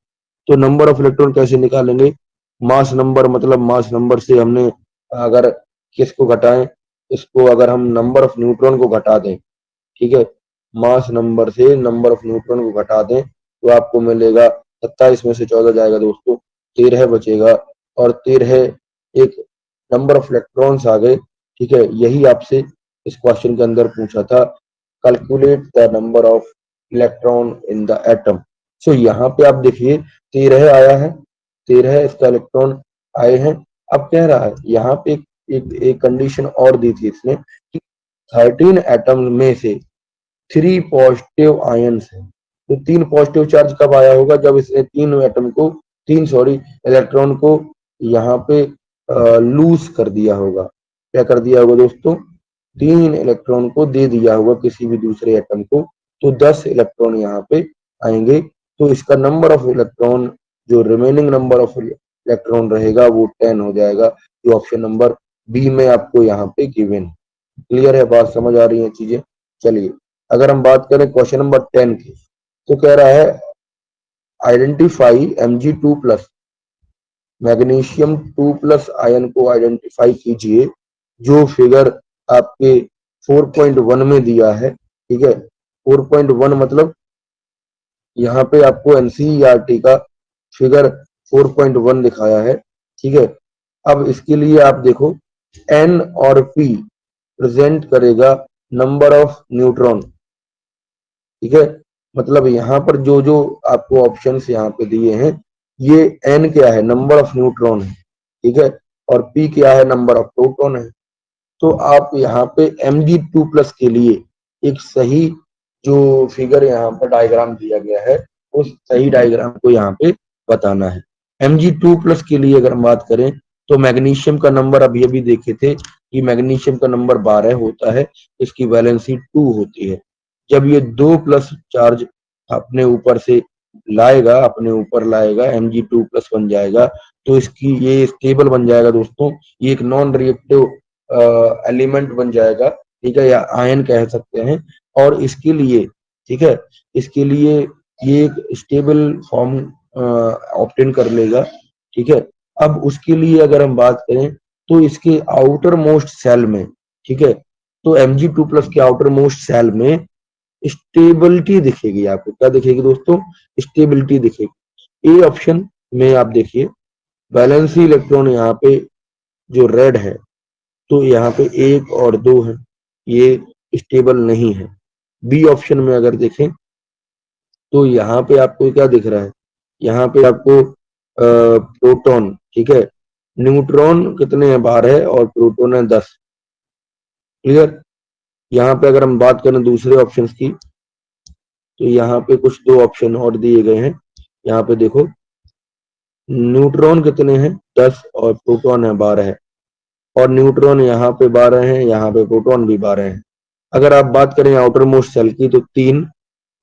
तो नंबर ऑफ इलेक्ट्रॉन कैसे निकालेंगे? मास नंबर, मतलब मास नंबर से हमने अगर किसको घटाएं, इसको अगर हम नंबर ऑफ न्यूट्रॉन को घटा दें, ठीक है, मास नंबर से नंबर ऑफ न्यूट्रॉन को घटा दें तो आपको मिलेगा 27 में से 14 जाएगा दोस्तों, 13 बचेगा, और 13 एक नंबर ऑफ इलेक्ट्रॉन्स आ गए। ठीक है, यही आपसे इस क्वेश्चन के अंदर पूछा था, calculate the number of electron in the atom. So यहाँ पे आप देखिए 13 आया है, 13 इसका इलेक्ट्रॉन आए हैं। अब कह रहा है यहाँ पे एक कंडीशन और दी थी इसने कि 13 एटम में से 3 पॉजिटिव आयन्स हैं। तो 3 पॉजिटिव चार्ज कब आया होगा, जब इसने 3 एटम को 3 सॉरी इलेक्ट्रॉन को यहाँ पे लूज कर दिया होगा। क्या कर दिया होगा दोस्तों, 3 इलेक्ट्रॉन को दे दिया होगा किसी भी दूसरे एटम को, तो 10 इलेक्ट्रॉन यहाँ पे आएंगे। तो इसका नंबर ऑफ इलेक्ट्रॉन, जो रिमेनिंग नंबर ऑफ इलेक्ट्रॉन रहेगा वो 10 हो जाएगा, जो ऑप्शन नंबर बी में आपको यहाँ पे गिवन है। क्लियर है, बात समझ आ रही है चीजें। चलिए अगर हम बात करें क्वेश्चन नंबर 10 की, तो कह रहा है आइडेंटिफाई Mg2+, मैग्नीशियम 2+ आयन को आइडेंटिफाई कीजिए, जो फिगर आपके 4.1 में दिया है। ठीक है, 4.1 मतलब यहाँ पे आपको एनसीईआरटी का फिगर 4.1 दिखाया है। ठीक है, अब इसके लिए आप देखो एन और पी प्रेजेंट करेगा नंबर ऑफ न्यूट्रॉन। ठीक है, मतलब यहाँ पर जो जो आपको ऑप्शंस यहाँ पे दिए हैं, ये एन क्या है, नंबर ऑफ न्यूट्रॉन है। ठीक है, और पी क्या है, नंबर ऑफ प्रोटॉन है। तो आप यहाँ पे Mg2+ के लिए एक सही जो फिगर यहाँ पर डायग्राम दिया गया है, उस सही डायग्राम को यहाँ पे बताना है। Mg2+ के लिए अगर हम बात करें तो मैग्नीशियम का नंबर अभी अभी देखे थे कि मैग्नीशियम का नंबर 12 होता है, इसकी वैलेंसी 2 होती है। जब ये 2+ चार्ज अपने ऊपर से लाएगा, अपने ऊपर लाएगा, Mg2+ बन जाएगा, तो इसकी ये स्टेबल बन जाएगा दोस्तों, ये एक नॉन रिएक्टिव एलिमेंट बन जाएगा। ठीक है, या आयन कह सकते हैं। और इसके लिए, ठीक है, इसके लिए ये एक स्टेबल फॉर्म ऑब्टेन कर लेगा। ठीक है, अब उसके लिए अगर हम बात करें तो इसके आउटर मोस्ट सेल में, ठीक है, तो Mg2+ के आउटर मोस्ट सेल में स्टेबिलिटी दिखेगी आपको। क्या दिखेगी दोस्तों, स्टेबिलिटी दिखेगी। ए ऑप्शन में आप देखिए वैलेंसी इलेक्ट्रॉन यहाँ पे जो रेड है, तो यहाँ पे 1 और 2 है, ये स्टेबल नहीं है। बी ऑप्शन में अगर देखें तो यहाँ पे आपको क्या दिख रहा है, यहाँ पे आपको प्रोटॉन, ठीक है, न्यूट्रॉन कितने हैं, 12 और प्रोटॉन है 10। क्लियर। यहाँ पे अगर हम बात करें दूसरे ऑप्शन की, तो यहाँ पे कुछ 2 ऑप्शन और दिए गए हैं। यहाँ पे देखो न्यूट्रॉन कितने हैं, 10 और प्रोटॉन है 12 है, और न्यूट्रॉन यहाँ पे 12 है, यहाँ पे प्रोटॉन भी 12 है। अगर आप बात करें आउटर मोस्ट सेल की, तो 3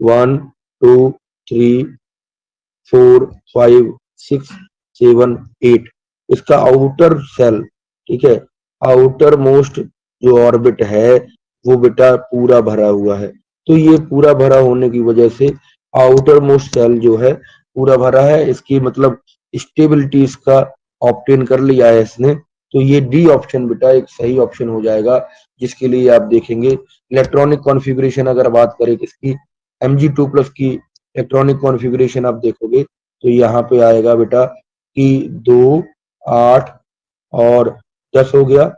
1 2 3 4 5 6 7 8 इसका आउटर सेल, ठीक है, आउटर मोस्ट जो ऑर्बिट है वो बेटा पूरा भरा हुआ है। तो ये पूरा भरा होने की वजह से आउटर मोस्ट सेल जो है पूरा भरा है, इसकी मतलब स्टेबिलिटी इसका ऑब्टेन कर लिया है इसने। तो ये डी ऑप्शन बेटा एक सही ऑप्शन हो जाएगा, जिसके लिए आप देखेंगे इलेक्ट्रॉनिक कॉन्फ़िगरेशन अगर बात करें किसकी, Mg2+ की इलेक्ट्रॉनिक कॉन्फ़िगरेशन आप देखोगे तो यहाँ पे आएगा बेटा कि 2 8 और 10 हो गया।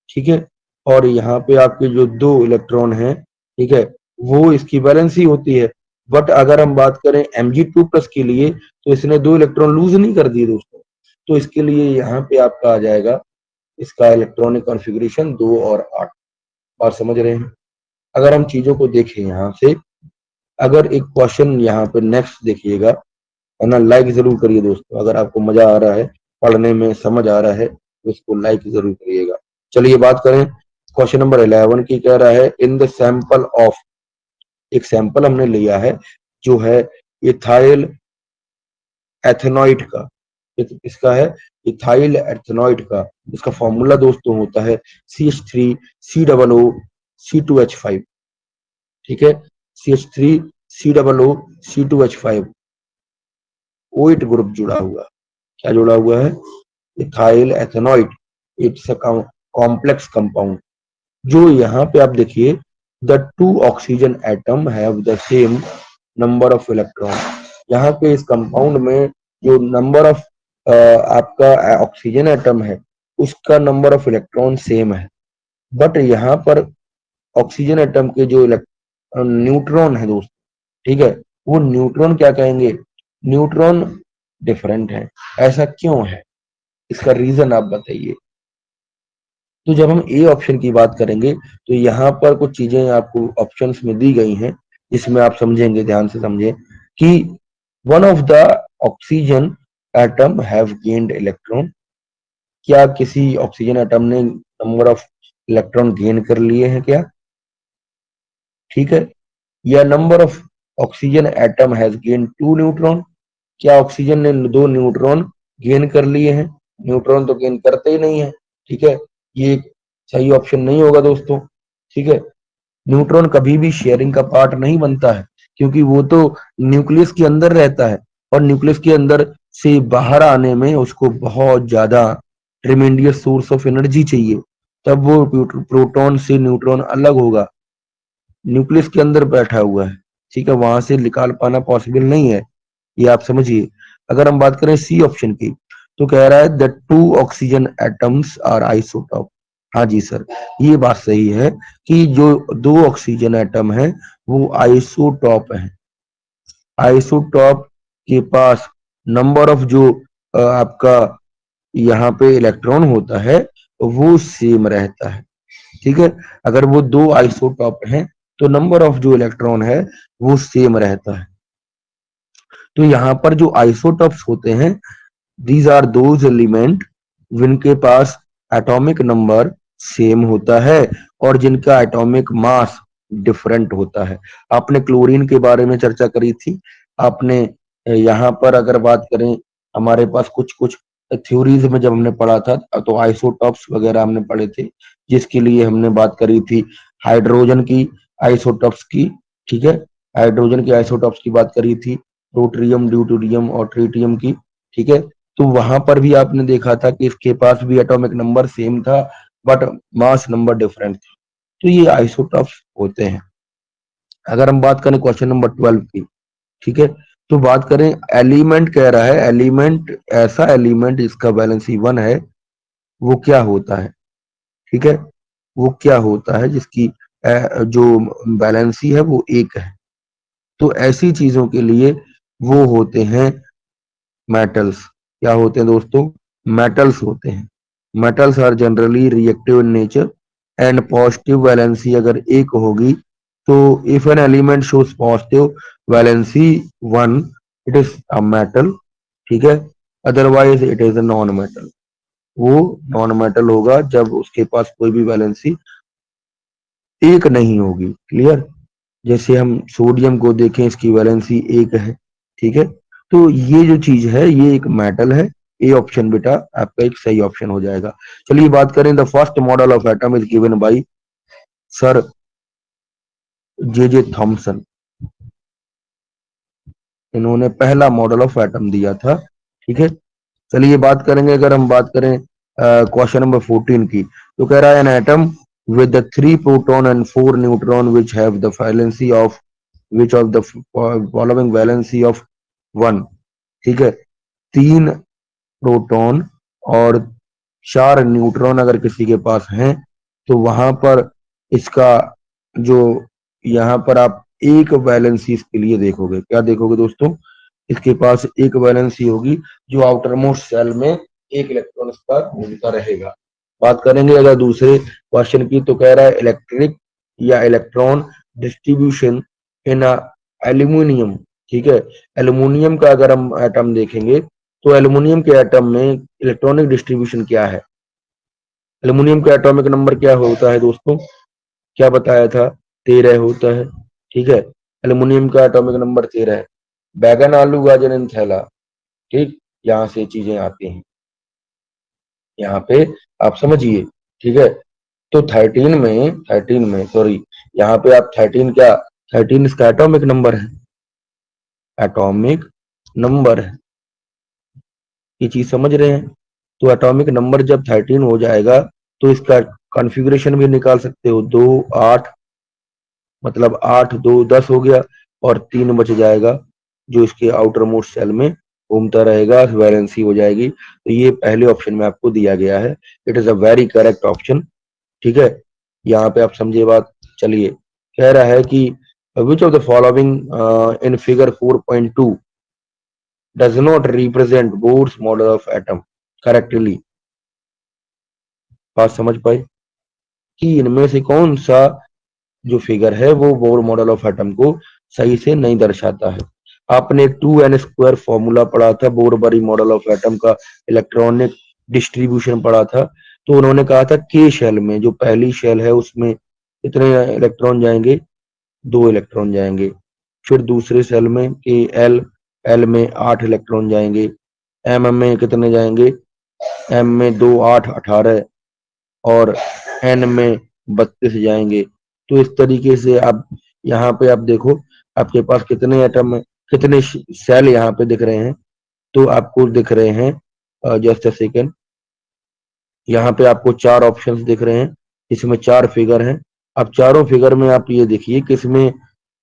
ठीक है, और यहाँ पे आपके जो 2 इलेक्ट्रॉन हैं, ठीक है, वो इसकी वैलेंसी होती है। बट अगर हम बात करें Mg2+ के लिए, तो इसने 2 इलेक्ट्रॉन लूज नहीं कर दिए दोस्तों, तो इसके लिए यहाँ पे आपका आ जाएगा इसका इलेक्ट्रॉनिक कॉन्फ़िगरेशन 2 और 8। बात समझ रहे हैं। अगर हम चीजों को देखें यहाँ से, अगर एक क्वेश्चन यहाँ पे नेक्स्ट देखिएगा, है ना, लाइक जरूर करिए दोस्तों, अगर आपको मजा आ रहा है पढ़ने में, समझ आ रहा है, तो इसको लाइक जरूर करिएगा। चलिए बात करें क्वेश्चन नंबर 11 की। कह रहा है इन द सैंपल ऑफ, एक सैंपल हमने लिया है जो है इथाइल एथेनॉइड का, इसका है इथाइल एथेनॉइड का। इसका फॉर्मूला दोस्तों होता है CH3COO C2H5। ठीक है, CH3COO OH ग्रुप जुड़ा हुआ, क्या जुड़ा हुआ है, ethyl ethanoate. It's a complex compound. जो यहाँ पे आप देखिए the 2 oxygen atom have the same number of electron, यहाँ पे इस कंपाउंड में जो नंबर ऑफ आपका ऑक्सीजन एटम है उसका नंबर ऑफ इलेक्ट्रॉन सेम है, बट यहाँ पर ऑक्सीजन एटम के जो न्यूट्रॉन है दोस्त, ठीक है, वो न्यूट्रॉन क्या कहेंगे, न्यूट्रॉन डिफरेंट है। ऐसा क्यों है, इसका रीजन आप बताइए। तो जब हम ए ऑप्शन की बात करेंगे तो यहाँ पर कुछ चीजें आपको ऑप्शंस में दी गई हैं, इसमें आप समझेंगे, ध्यान से समझें कि one of the oxygen atom have gained electron, क्या किसी ऑक्सीजन एटम ने नंबर ऑफ इलेक्ट्रॉन गेन कर लिए हैं क्या, ठीक है, या number of oxygen atom has gain two neutron, क्या ऑक्सीजन ने दो न्यूट्रॉन गेन कर लिए हैं, न्यूट्रॉन तो गेन करते ही नहीं है, ठीक है, ये सही ऑप्शन नहीं होगा दोस्तों, ठीक है। न्यूट्रॉन कभी भी शेयरिंग का पार्ट नहीं बनता है, क्योंकि वो तो न्यूक्लियस के अंदर रहता है और न्यूक्लियस के अंदर से बाहर आने में उसको बहुत ज्यादा ट्रिमेंडियस सोर्स ऑफ एनर्जी चाहिए, तब वो प्रोटॉन से न्यूट्रॉन अलग होगा, न्यूक्लियस के अंदर बैठा हुआ है, ठीक है, वहां से निकाल पाना पॉसिबल नहीं है, ये आप समझिए। अगर हम बात करें सी ऑप्शन की, तो कह रहा है the two oxygen atoms are isotope. हाँ जी सर, ये बात सही है कि जो दो ऑक्सीजन एटम है वो आइसोटॉप है। आइसोटॉप के पास नंबर ऑफ जो आपका यहाँ पे इलेक्ट्रॉन होता है वो सेम रहता है, ठीक है। अगर वो दो आइसोटॉप हैं तो नंबर ऑफ जो इलेक्ट्रॉन है वो सेम रहता है। तो यहाँ पर जो आइसोटॉप्स होते हैं, दीज आर दोज एलिमेंट जिनके पास एटॉमिक नंबर सेम होता है और जिनका एटॉमिक मास डिफरेंट होता है। आपने क्लोरीन के बारे में चर्चा करी थी, आपने यहाँ पर अगर बात करें, हमारे पास कुछ कुछ थ्योरीज में जब हमने पढ़ा था तो आइसोटॉप्स वगैरह हमने पढ़े थे, जिसके लिए हमने बात करी थी हाइड्रोजन की आइसोटॉप्स की, ठीक है, हाइड्रोजन की आइसोटॉप्स की बात करी थी, प्रोट्रियम, ड्यूटेरियम और ट्रिटियम की, ठीक है। तो वहां पर भी आपने देखा था कि इसके पास भी एटॉमिक नंबर सेम था बट मास नंबर डिफरेंट था, तो ये आइसोटॉप्स होते हैं। अगर हम बात करें क्वेश्चन नंबर 12 की, ठीक है, तो बात करें एलिमेंट, कह रहा है एलिमेंट, ऐसा एलिमेंट जिसका वैलेंसी 1 है वो क्या होता है, ठीक है, वो क्या होता है जिसकी जो वैलेंसी है वो 1 है। तो ऐसी चीजों के लिए वो होते हैं मेटल्स, क्या होते हैं दोस्तों, मेटल्स होते हैं। Metals are generally reactive in nature and positive valency अगर 1 होगी तो if an element shows positive valency 1 it is a metal, ठीक है, otherwise it is a non metal, वो नॉन मेटल होगा जब उसके पास कोई भी वैलेंसी 1 नहीं होगी, क्लियर। जैसे हम सोडियम को देखें, इसकी वैलेंसी 1 है, ठीक है, तो ये जो चीज है ये एक मेटल है। ए ऑप्शन बेटा आपका एक सही ऑप्शन हो जाएगा। चलिए बात करें, the first model of atom is given by sir J J Thomson, इन्होंने पहला मॉडल ऑफ एटम दिया था, ठीक है। चलिए बात करेंगे, अगर हम बात करें क्वेश्चन नंबर 14 की, तो कह रहा है an atom with the 3 proton and 4 neutron which have the valency of which of the following valency of 1, ठीक है, 3 प्रोटॉन और 4 न्यूट्रॉन अगर किसी के पास हैं तो वहां पर इसका जो, यहाँ पर आप एक वैलेंसी इसके लिए देखोगे, क्या देखोगे दोस्तों, इसके पास एक वैलेंसी होगी जो आउटर मोस्ट सेल में एक इलेक्ट्रॉन इसका घूमता रहेगा। बात करेंगे अगर दूसरे क्वेश्चन की, तो कह रहा है इलेक्ट्रिक या इलेक्ट्रॉन डिस्ट्रीब्यूशन इन एल्यूमिनियम, ठीक है, एल्यूमिनियम का अगर हम एटम देखेंगे तो एल्यूमिनियम के एटम में इलेक्ट्रॉनिक डिस्ट्रीब्यूशन क्या है, एल्यूमिनियम का एटॉमिक नंबर क्या होता है दोस्तों, क्या बताया था, 13 होता है, ठीक है, एल्यूमिनियम का एटॉमिक नंबर 13 है। बैगन, आलू, गाजर एंड थैला, ठीक, यहाँ से चीजें आती हैं, यहाँ पे आप समझिए, ठीक है। तो 13 में सॉरी, यहाँ पे आप 13 क्या, 13 इसका एटॉमिक नंबर है, एटॉमिक नंबर है, ये चीज समझ रहे हैं। तो एटॉमिक नंबर जब 13 हो जाएगा तो इसका कॉन्फ़िगरेशन भी निकाल सकते हो, 2 8, मतलब 8 2 10 हो गया और 3 बच जाएगा, जो इसके आउटर मोस्ट सेल में घूमता रहेगा, वैलेंसी हो जाएगी। तो ये पहले ऑप्शन में आपको दिया गया है, it is a very correct option. ठीक है, यहाँ पे आप समझिए बात। चलिए, कह रहा है कि विच of the following in figure 4.2 does not represent Bohr's model of atom correctly. बात समझ पाए कि इनमें से कौन सा जो फिगर है वो बोर मॉडल ऑफ एटम को सही से नहीं दर्शाता है। आपने 2n² फॉर्मूला पढ़ा था बोरबरी मॉडल ऑफ एटम का, इलेक्ट्रॉनिक डिस्ट्रीब्यूशन पढ़ा था। तो उन्होंने कहा था के शेल में, जो पहली शेल है उसमें कितने इलेक्ट्रॉन जाएंगे, 2 इलेक्ट्रॉन जाएंगे। फिर दूसरे सेल में के एल, एल में 8 इलेक्ट्रॉन जाएंगे। एम में कितने जाएंगे, एम में 2 8 18 और एन में 32 जाएंगे। तो इस तरीके से आप यहाँ पे आप देखो आपके पास कितने एटम, कितने सेल यहाँ पे दिख रहे हैं। तो आपको दिख रहे हैं, जस्ट अ सेकेंड, यहाँ पे आपको 4 ऑप्शंस दिख रहे हैं, इसमें 4 फिगर हैं। अब चारों फिगर में आप ये देखिए किसमें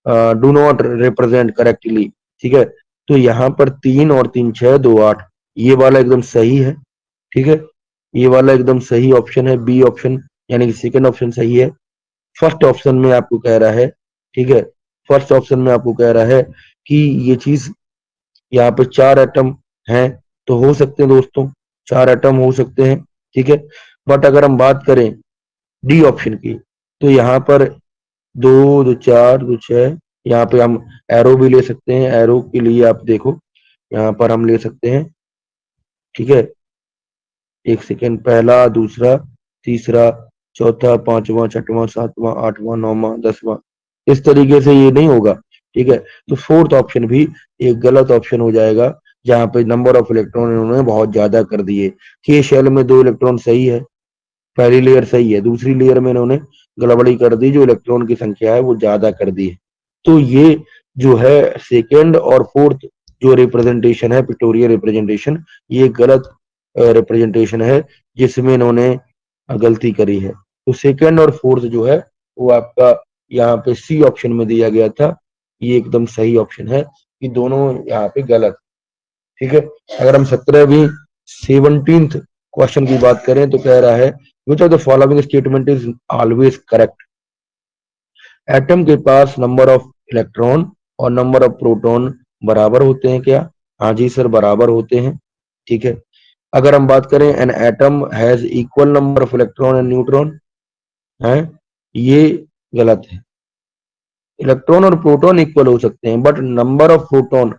डू नॉट रिप्रेजेंट करेक्टली। ठीक है, तो यहाँ पर 3 और 3 6 2 8, ये वाला एकदम सही है। ठीक है, ये वाला एकदम सही ऑप्शन है, बी ऑप्शन, यानी कि सेकंड ऑप्शन सही है। फर्स्ट ऑप्शन में आपको कह रहा है, ठीक है, फर्स्ट ऑप्शन में आपको कह रहा है कि ये चीज यहाँ पे 4 एटम हैं, तो हो सकते हैं दोस्तों, 4 एटम हो सकते हैं। ठीक है, बट अगर हम बात करें डी ऑप्शन की, तो यहाँ पर 2 2 4 2 6, यहाँ पे हम एरो भी ले सकते हैं। एरो के लिए आप देखो यहाँ पर हम ले सकते हैं। ठीक है, एक सेकेंड, पहला, दूसरा, तीसरा, चौथा, पांचवा, छठवां, सातवां, आठवां, नौवां, 10वां, इस तरीके से ये नहीं होगा। ठीक है, तो फोर्थ ऑप्शन भी एक गलत ऑप्शन हो जाएगा, जहां पे नंबर ऑफ इलेक्ट्रॉन इन्होंने बहुत ज्यादा कर दिए। के शेल में 2 इलेक्ट्रॉन सही है, पहली लेयर सही है, दूसरी लेयर में इन्होंने गड़बड़ी कर दी, जो इलेक्ट्रॉन की संख्या है वो ज्यादा कर दी है। तो ये जो है सेकेंड और फोर्थ जो रिप्रेजेंटेशन है, पिक्टोरियल रिप्रेजेंटेशन, ये गलत रिप्रेजेंटेशन है, जिसमें इन्होंने गलती करी है। तो सेकेंड और फोर्थ जो है वो आपका यहाँ पे सी ऑप्शन में दिया गया था, ये एकदम सही ऑप्शन है, कि दोनों यहाँ पे गलत। ठीक है, अगर हम 17th क्वेश्चन की बात करें तो कह रहा है which of the following statement is always correct. Atom के पास नंबर ऑफ इलेक्ट्रॉन और नंबर ऑफ प्रोटॉन बराबर होते हैं क्या? हाँ जी सर, बराबर होते हैं। ठीक है, अगर हम बात करें an atom has equal number of electron and neutron, है, ये गलत है। इलेक्ट्रॉन और प्रोटॉन इक्वल हो सकते हैं, बट नंबर ऑफ प्रोटॉन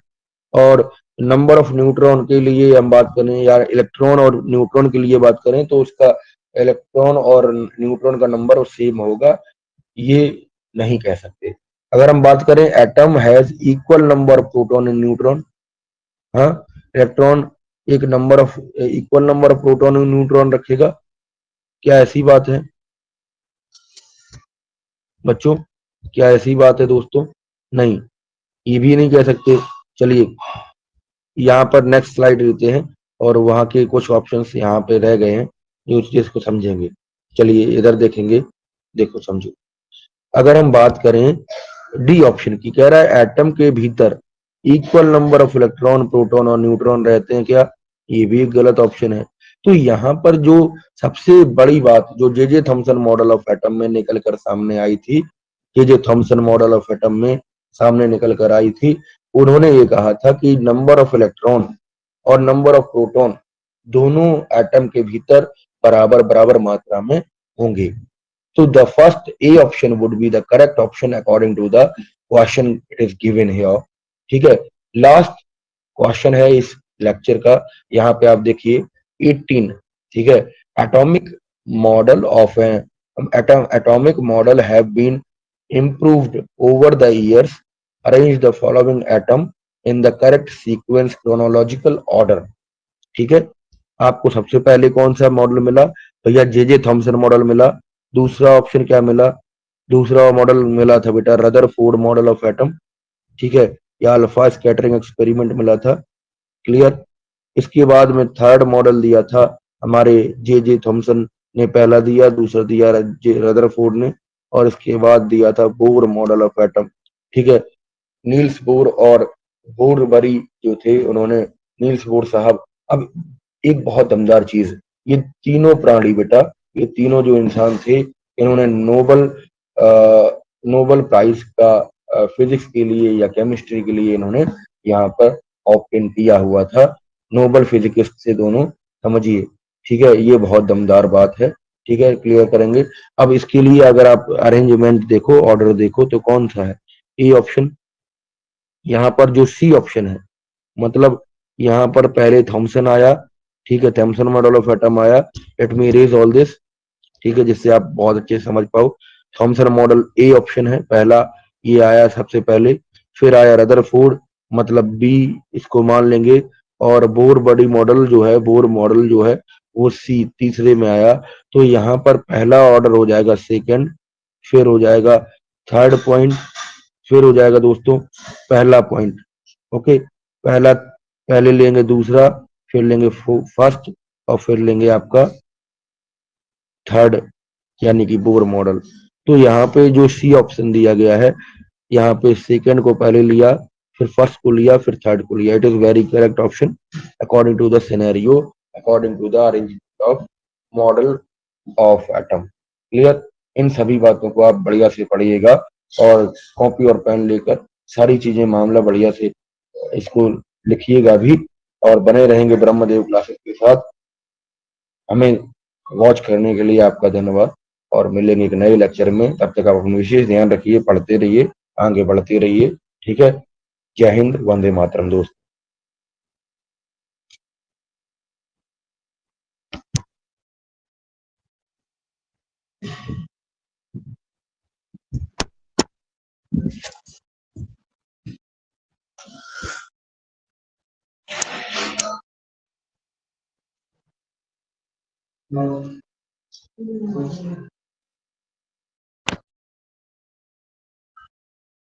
और नंबर ऑफ न्यूट्रॉन के लिए हम बात करें, या इलेक्ट्रॉन और न्यूट्रॉन के लिए बात करें, तो उसका इलेक्ट्रॉन और न्यूट्रॉन का नंबर सेम होगा, ये नहीं कह सकते। अगर हम बात करें atom has equal number of proton and neutron, हाँ, इलेक्ट्रॉन एक number of equal number of proton और न्यूट्रॉन रखेगा, क्या ऐसी बात है बच्चों? क्या ऐसी बात है दोस्तों? नहीं, ये भी नहीं कह सकते। चलिए यहाँ पर नेक्स्ट स्लाइड लेते हैं, और वहां के कुछ ऑप्शंस यहाँ पे रह गए हैं जो उस चीज को समझेंगे। चलिए इधर देखेंगे, देखो समझो। अगर हम बात करें डी ऑप्शन की, कह रहा है एटम के भीतर equal number of electron, proton और न्यूट्रॉन रहते हैं क्या? ये भी एक गलत ऑप्शन है। तो यहाँ पर जो सबसे बड़ी बात जो जे थॉमसन मॉडल ऑफ एटम में निकल कर सामने आई थी, जे थॉमसन मॉडल ऑफ एटम में सामने निकल कर आई थी, उन्होंने ये कहा था कि नंबर ऑफ इलेक्ट्रॉन और नंबर ऑफ प्रोटॉन दोनों एटम के भीतर बराबर बराबर मात्रा में होंगे। So the first A option would be the correct option according to the question it is given here. ठीक है, लास्ट क्वेश्चन है इस लेक्चर का, यहाँ पे आप देखिए 18। ठीक है, atomic model of atomic model have been improved over the years. Arrange the following atom in the correct sequence chronological order. ठीक है, आपको सबसे पहले कौन सा मॉडल मिला भैया? जे थॉमसन मॉडल मिला। दूसरा ऑप्शन क्या मिला? दूसरा मॉडल मिला था बेटा रदरफोर्ड मॉडल ऑफ एटम। ठीक है, या अल्फा स्कैटरिंग एक्सपेरिमेंट मिला था। क्लियर? इसके बाद में थर्ड मॉडल दिया था हमारे जे थॉमसन ने, पहला दिया, दूसरा दिया रदरफोर्ड ने, और इसके बाद दिया था बोर मॉडल ऑफ एटम। ठीक है, नील्स बोर और बोर बरी जो थे उन्होंने, नील्स बोर साहब। अब एक बहुत दमदार चीज, ये तीनों प्राणी बेटा, ये तीनों जो इंसान थे, इन्होंने नोबल नोबल प्राइज का फिजिक्स के लिए या केमिस्ट्री के लिए इन्होंने यहाँ पर ऑप्ट इन किया हुआ था। नोबल फिजिकिस्ट से दोनों, समझिए। ठीक है, ये बहुत दमदार बात है। ठीक है, क्लियर करेंगे। अब इसके लिए अगर आप अरेंजमेंट देखो, ऑर्डर देखो, तो कौन सा है? A option. यहाँ पर जो सी ऑप्शन है, मतलब यहाँ पर पहले थॉमसन आया। ठीक है, थॉमसन मॉडल ऑफ एटम आया। Let me erase all this. ठीक है, जिससे आप बहुत अच्छे से समझ पाओ। थॉमसन मॉडल ए ऑप्शन है पहला, ये आया सबसे पहले। फिर आया रदरफोर्ड, मतलब बी, इसको मान लेंगे। और बोर बॉडी मॉडल जो है, बोर मॉडल जो है, वो सी तीसरे में आया। तो यहाँ पर पहला ऑर्डर हो जाएगा सेकंड, फिर हो जाएगा थर्ड पॉइंट, फिर हो जाएगा दोस्तों पहला पॉइंट। ओके, पहला, पहले लेंगे दूसरा, फिर लेंगे फर्स्ट, और फिर लेंगे आपका थर्ड, यानी कि बोर मॉडल। तो यहाँ पे जो सी ऑप्शन दिया गया है, यहाँ पे सेकंड को पहले लिया, फिर फर्स्ट को लिया, फिर थर्ड को लिया। It is very correct option according to the scenario, according to the arrangement of model of atom. Clear? इन सभी बातों को आप बढ़िया से पढ़िएगा, और कॉपी और पेन लेकर सारी चीजें, मामला बढ़िया से इसको लिखिएगा भी। और बने रहेंगे ब्रह्मदेव क्लासेस के साथ। हमें वॉच करने के लिए आपका धन्यवाद, और मिलेंगे एक नए लेक्चर में। तब तक आप अपना विशेष ध्यान रखिए, पढ़ते रहिए, आगे बढ़ते रहिए। ठीक है, जय हिंद, वंदे मातरम दोस्त।